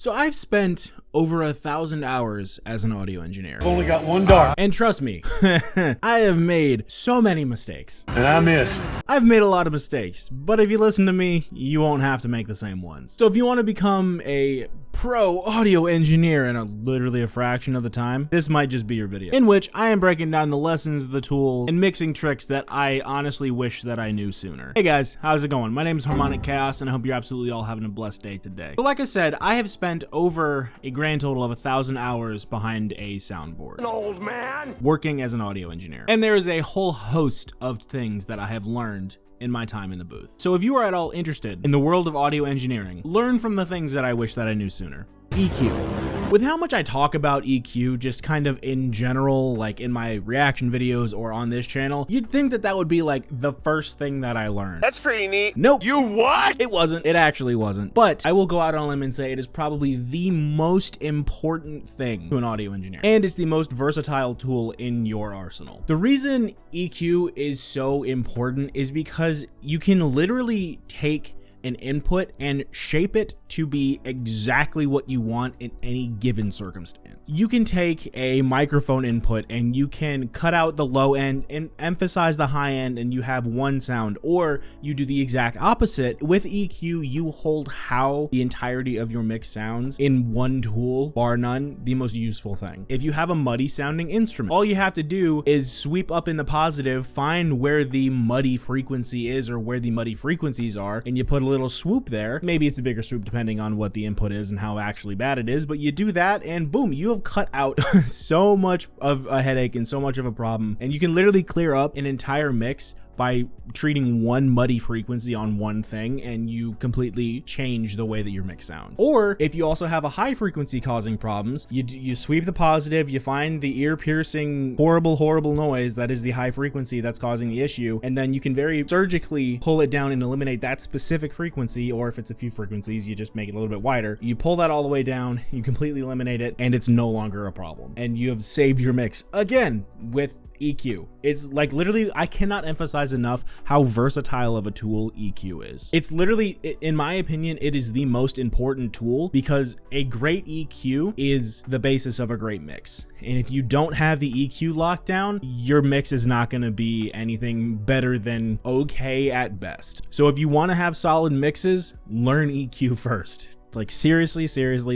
So I've spent over 1,000 hours as an audio engineer. I've only got one dart. And trust me, I have made so many mistakes. And I missed. I've made a lot of mistakes, but if you listen to me, you won't have to make the same ones. So if you want to become a pro audio engineer in literally a fraction of the time, this might just be your video, in which I am breaking down the lessons, the tools, and mixing tricks that I honestly wish that I knew sooner. Hey guys, how's it going? My name is Harmonic Chaos, and I hope you're absolutely all having a blessed day today. So like I said, I have spent over a grand total of 1,000 hours behind a soundboard. An old man! Working as an audio engineer. And there is a whole host of things that I have learned in my time in the booth. So if you are at all interested in the world of audio engineering, learn from the things that I wish that I knew sooner. EQ. With how much I talk about EQ just kind of in general, like in my reaction videos or on this channel, you'd think that that would be like the first thing that I learned. That's pretty neat. Nope. You what? It wasn't. It actually wasn't. But I will go out on a limb and say it is probably the most important thing to an audio engineer. And it's the most versatile tool in your arsenal. The reason EQ is so important is because you can literally take an input and shape it to be exactly what you want in any given circumstance. You can take a microphone input and you can cut out the low end and emphasize the high end and you have one sound, or you do the exact opposite. With EQ, you hold how the entirety of your mix sounds in one tool, bar none, the most useful thing. If you have a muddy sounding instrument, all you have to do is sweep up in the positive, find where the muddy frequency is or where the muddy frequencies are, and you put a little swoop there. Maybe it's a bigger swoop depending on what the input is and how actually bad it is, but you do that and boom, you have cut out so much of a headache and so much of a problem, and you can literally clear up an entire mix by treating one muddy frequency on one thing, and you completely change the way that your mix sounds. Or if you also have a high frequency causing problems, you sweep the positive, you find the ear-piercing horrible noise that is the high frequency that's causing the issue, and then you can very surgically pull it down and eliminate that specific frequency, or if it's a few frequencies, you just make it a little bit wider. You pull that all the way down, you completely eliminate it, and it's no longer a problem. And you have saved your mix again with EQ. It's like literally, I cannot emphasize enough how versatile of a tool EQ is. It's literally, in my opinion, it is the most important tool because a great EQ is the basis of a great mix. And if you don't have the EQ locked down, your mix is not going to be anything better than okay at best. So if you want to have solid mixes, learn EQ first. Like seriously,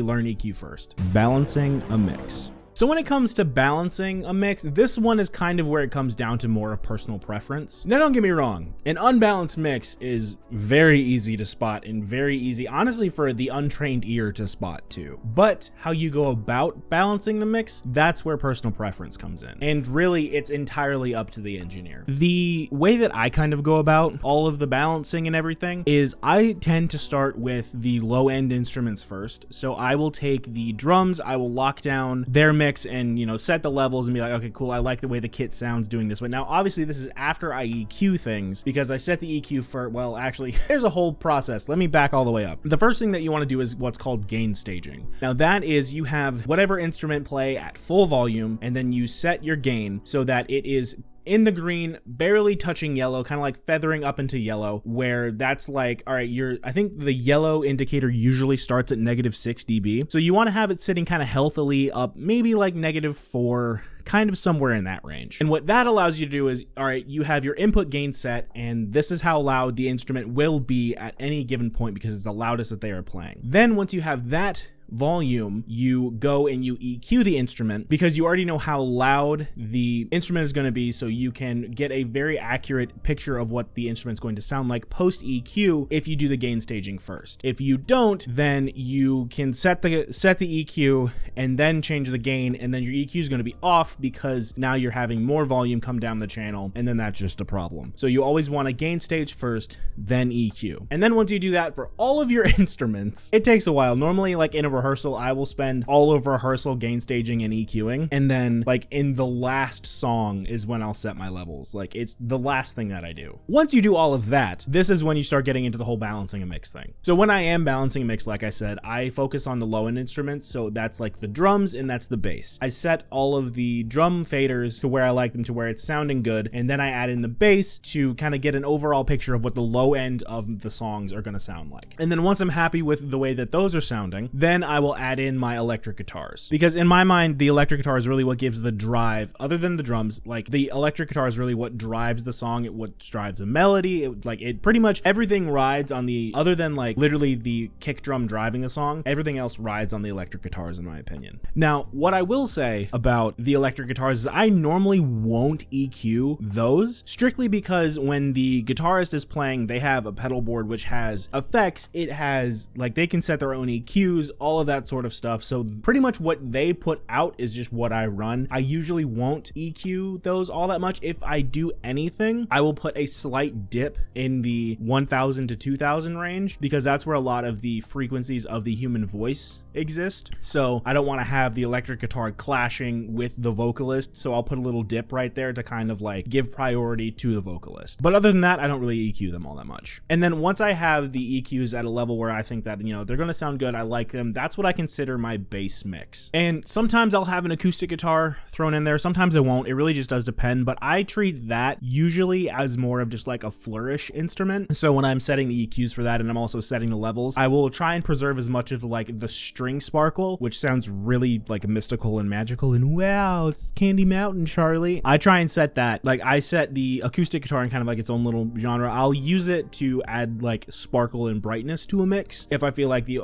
learn EQ first. Balancing a mix. So when it comes to balancing a mix, this one is kind of where it comes down to more of personal preference. Now don't get me wrong, an unbalanced mix is very easy to spot and very easy, honestly, for the untrained ear to spot too. But how you go about balancing the mix, that's where personal preference comes in. And really, it's entirely up to the engineer. The way that I kind of go about all of the balancing and everything is I tend to start with the low end instruments first. So I will take the drums, I will lock down their mix and, you know, set the levels and be like, okay, cool, I like the way the kit sounds doing this. But now obviously this is after I EQ things, because I set the EQ for, well, actually there's a whole process. Let me back all the way up. The first thing that you want to do is what's called gain staging. Now that is, you have whatever instrument play at full volume, and then you set your gain so that it is in the green, barely touching yellow, kind of like feathering up into yellow, where that's like, all right, I think the yellow indicator usually starts at -6 dB. So you want to have it sitting kind of healthily up, maybe like -4, kind of somewhere in that range. And what that allows you to do is, all right, you have your input gain set, and this is how loud the instrument will be at any given point because it's the loudest that they are playing. Then once you have that volume, you go and you EQ the instrument because you already know how loud the instrument is going to be, so you can get a very accurate picture of what the instrument's going to sound like post EQ if you do the gain staging first. If you don't, then you can set the EQ and then change the gain, and then your EQ is going to be off because now you're having more volume come down the channel, and then that's just a problem. So you always want to gain stage first, then EQ. And then once you do that for all of your instruments, it takes a while. Normally, like in a rehearsal, I will spend all of rehearsal gain staging and EQing, and then like in the last song is when I'll set my levels. Like it's the last thing that I do. Once you do all of that, this is when you start getting into the whole balancing a mix thing. So when I am balancing a mix, like I said, I focus on the low end instruments, so that's like the drums and that's the bass. I set all of the drum faders to where I like them, to where it's sounding good, and then I add in the bass to kind of get an overall picture of what the low end of the songs are going to sound like. And then once I'm happy with the way that those are sounding, then I will add in my electric guitars, because in my mind, the electric guitar is really what gives the drive, other than the drums. Like, the electric guitar is really what drives the song. What drives a melody. It pretty much everything rides on the, other than like literally the kick drum driving the song, everything else rides on the electric guitars, in my opinion. Now, what I will say about the electric guitars is I normally won't EQ those, strictly because when the guitarist is playing, they have a pedal board which has effects. It has, like, they can set their own EQs, all of that sort of stuff. So pretty much what they put out is just what I run. I usually won't EQ those all that much. If I do anything, I will put a slight dip in the 1000 to 2000 range, because that's where a lot of the frequencies of the human voice exist. So I don't want to have the electric guitar clashing with the vocalist, so I'll put a little dip right there to kind of like give priority to the vocalist. But other than that, I don't really EQ them all that much. And then once I have the EQs at a level where I think that, you know, they're going to sound good, I like them, that's what I consider my bass mix. And sometimes I'll have an acoustic guitar thrown in there, sometimes I won't. It really just does depend, but I treat that usually as more of just like a flourish instrument. So when I'm setting the EQs for that, and I'm also setting the levels, I will try and preserve as much of like the string sparkle, which sounds really like mystical and magical and wow, it's Candy Mountain, Charlie. I try and set that, like I set the acoustic guitar in kind of like its own little genre. I'll use it to add like sparkle and brightness to a mix if I feel like the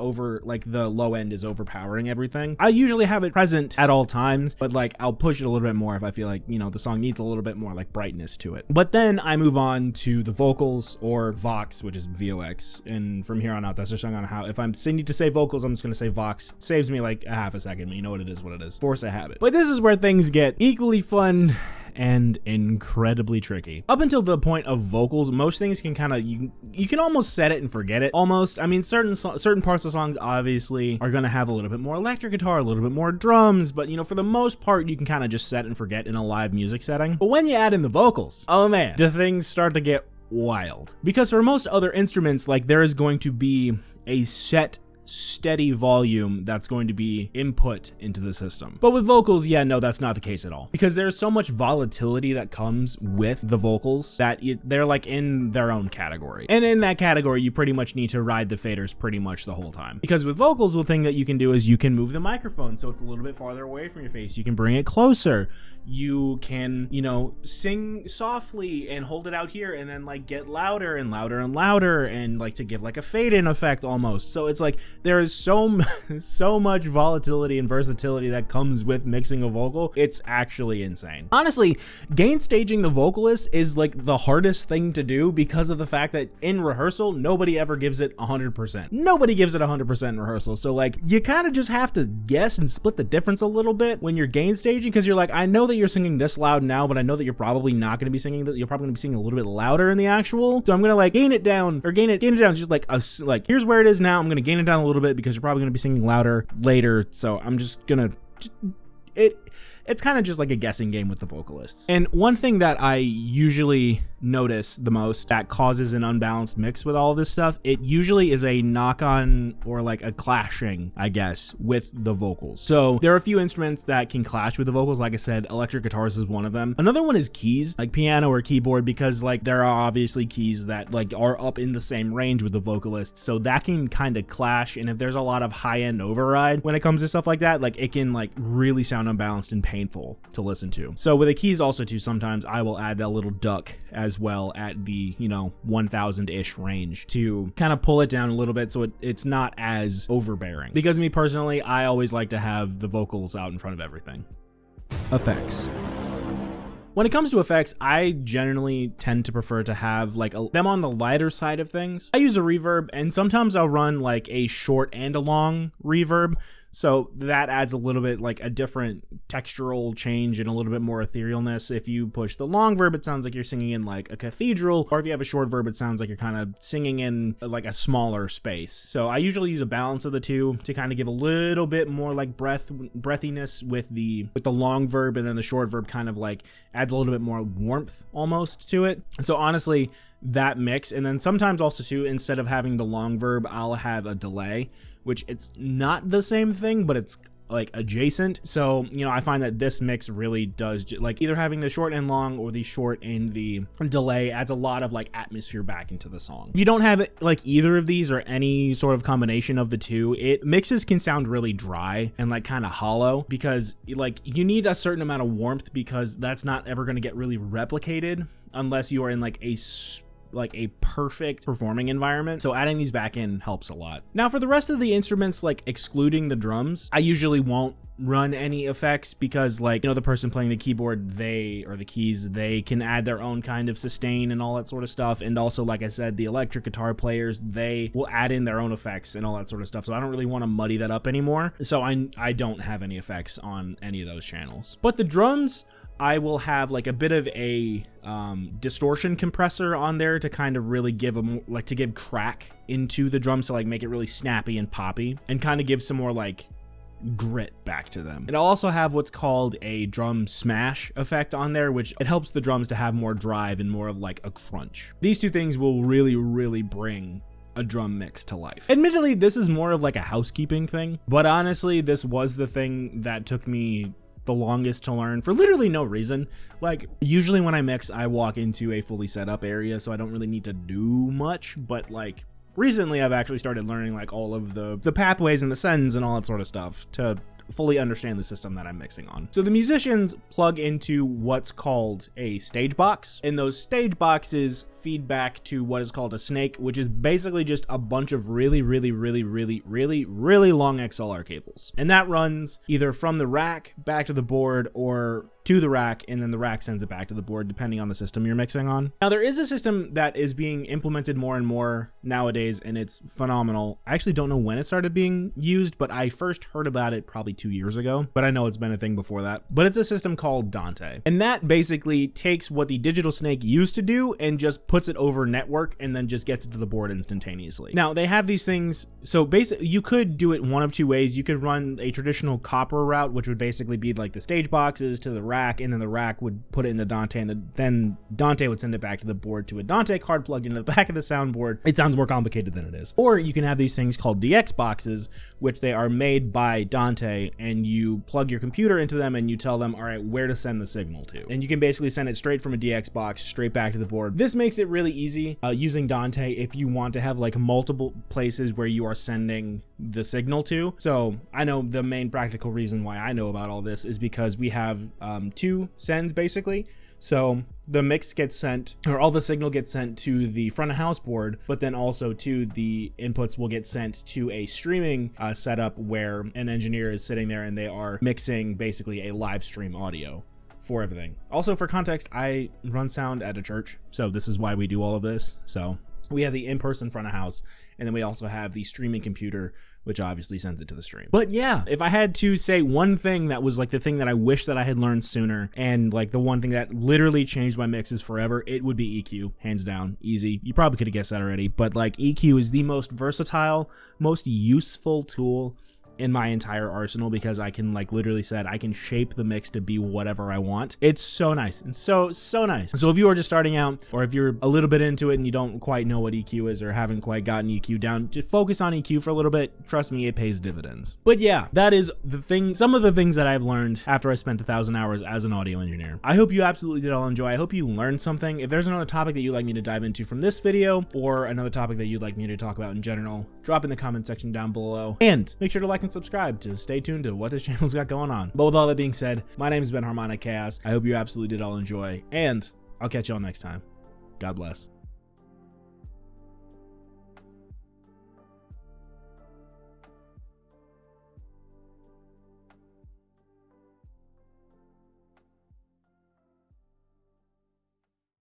low end is overpowering everything. I usually have it present at all times, but like I'll push it a little bit more if I feel like, you know, the song needs a little bit more like brightness to it. But then I move on to the vocals, or Vox, which is VOX, and from here on out, that's just on how, if I'm need to say vocals, I'm just going to say Vox. Saves me like a half a second, but you know what it is. Force a habit. But this is where things get equally fun and incredibly tricky. Up until the point of vocals, most things can kind of, you can almost set it and forget it almost. I mean, certain parts of songs obviously are going to have a little bit more electric guitar, a little bit more drums, but you know, for the most part, you can kind of just set and forget in a live music setting. But when you add in the vocals, oh man, the things start to get wild. Because for most other instruments, like, there is going to be a set steady volume that's going to be input into the system. But with vocals, yeah, no, that's not the case at all, because there's so much volatility that comes with the vocals that they're like in their own category. And in that category, you pretty much need to ride the faders pretty much the whole time. Because with vocals, the thing that you can do is you can move the microphone so it's a little bit farther away from your face. You can bring it closer. You can, you know, sing softly and hold it out here and then like get louder and louder and louder and like to give like a fade in effect almost. So it's like there is so much volatility and versatility that comes with mixing a vocal. It's actually insane. Honestly, gain staging the vocalist is like the hardest thing to do, because of the fact that in rehearsal, nobody ever gives it 100%. Nobody gives it 100% in rehearsal. So like you kind of just have to guess and split the difference a little bit when you're gain staging, because you're like, I know that you're singing this loud now, but I know that you're probably not going to be singing that. You're probably going to be singing a little bit louder in the actual. So I'm going to like gain it down just like here's where it is now. I'm going to gain it down a little bit because you're probably going to be singing louder later. So I'm just going to, it's kind of just like a guessing game with the vocalists. And one thing that I usually notice the most that causes an unbalanced mix with all this stuff, it usually is a knock-on or like a clashing, I guess, with the vocals. So there are a few instruments that can clash with the vocals. Like I said, electric guitars is one of them. Another one is keys, like piano or keyboard, because like there are obviously keys that like are up in the same range with the vocalist. So that can kind of clash. And if there's a lot of high-end override when it comes to stuff like that, like it can like really sound unbalanced and painful to listen to. So with the keys also too, sometimes I will add that little duck as well at the, you know, 1000-ish range to kind of pull it down a little bit so it's not as overbearing. Because me personally, I always like to have the vocals out in front of everything. Effects. When it comes to effects, I generally tend to prefer to have like them on the lighter side of things. I use a reverb, and sometimes I'll run like a short and a long reverb. So that adds a little bit like a different textural change and a little bit more etherealness. If you push the long verb, it sounds like you're singing in like a cathedral, or if you have a short verb, it sounds like you're kind of singing in like a smaller space. So I usually use a balance of the two to kind of give a little bit more like breathiness with the long verb, and then the short verb kind of like adds a little bit more warmth almost to it. So honestly, that mix. And then sometimes also too, instead of having the long verb, I'll have a delay, which it's not the same thing, but it's like adjacent. So, you know, I find that this mix really does like either having the short and long or the short and the delay adds a lot of like atmosphere back into the song. If you don't have like either of these or any sort of combination of the two, mixes can sound really dry and like kind of hollow, because like you need a certain amount of warmth, because that's not ever going to get really replicated unless you are in like a perfect performing environment. So adding these back in helps a lot. Now for the rest of the instruments, like excluding the drums, I usually won't run any effects, because like, you know, the person playing the keyboard, they can add their own kind of sustain and all that sort of stuff. And also, like I said, the electric guitar players, they will add in their own effects and all that sort of stuff. So I don't really want to muddy that up anymore. So I don't have any effects on any of those channels. But the drums, I will have like a bit of a distortion compressor on there to kind of really give give crack into the drums, to like make it really snappy and poppy and kind of give some more like grit back to them. And I'll also have what's called a drum smash effect on there, which it helps the drums to have more drive and more of like a crunch. These two things will really bring a drum mix to life. Admittedly, this is more of like a housekeeping thing, but honestly, this was the thing that took me the longest to learn for literally no reason. Like usually when I mix, I walk into a fully set up area, so I don't really need to do much, but like recently I've actually started learning like all of the pathways and the sends and all that sort of stuff to fully understand the system that I'm mixing on. So the musicians plug into what's called a stage box, and those stage boxes feed back to what is called a snake, which is basically just a bunch of really long XLR cables. And that runs either from the rack back to the board or to the rack, and then the rack sends it back to the board depending on the system you're mixing on. Now there is a system that is being implemented more and more nowadays, and it's phenomenal. I actually don't know when it started being used, but I first heard about it probably 2 years ago, but I know it's been a thing before that. But it's a system called Dante, and that basically takes what the digital snake used to do and just puts it over network and then just gets it to the board instantaneously. Now they have these things, so basically you could do it one of two ways. You could run a traditional copper route, which would basically be like the stage boxes to the rack, and then the rack would put it into Dante, and then Dante would send it back to the board to a Dante card plugged into the back of the soundboard. It sounds more complicated than it is. Or you can have these things called DX boxes, which they are made by Dante, and you plug your computer into them and you tell them, all right, where to send the signal to. And you can basically send it straight from a DX box straight back to the board. This makes it really easy using Dante if you want to have like multiple places where you are sending the signal to. So I know the main practical reason why I know about all this is because we have two sends basically. So the mix gets sent, or all the signal gets sent to the front of house board, but then also to the inputs will get sent to a streaming setup where an engineer is sitting there and they are mixing basically a live stream audio for everything. Also, for context, I run sound at a church, so this is why we do all of this. So we have the in-person front of house, and then we also have the streaming computer, which obviously sends it to the stream. But yeah, if I had to say one thing that was like the thing that I wish that I had learned sooner, and like the one thing that literally changed my mixes forever, it would be EQ, hands down, easy. You probably could have guessed that already, but like EQ is the most versatile, most useful tool in my entire arsenal, because I can like literally said I can shape the mix to be whatever I want. It's so nice and so nice. So if you are just starting out, or if you're a little bit into it and you don't quite know what EQ is or haven't quite gotten EQ down, just focus on EQ for a little bit. Trust me, it pays dividends. But yeah, that is the thing, some of the things that I've learned after I spent 1,000 hours as an audio engineer. I hope you absolutely did all enjoy. I hope you learned something. If there's another topic that you'd like me to dive into from this video, or another topic that you'd like me to talk about in general, drop in the comment section down below, and make sure to like and subscribe to stay tuned to what this channel's got going on. But with all that being said, my name has been Harmonic Chaos. I hope you absolutely did all enjoy, and I'll catch y'all next time. God bless.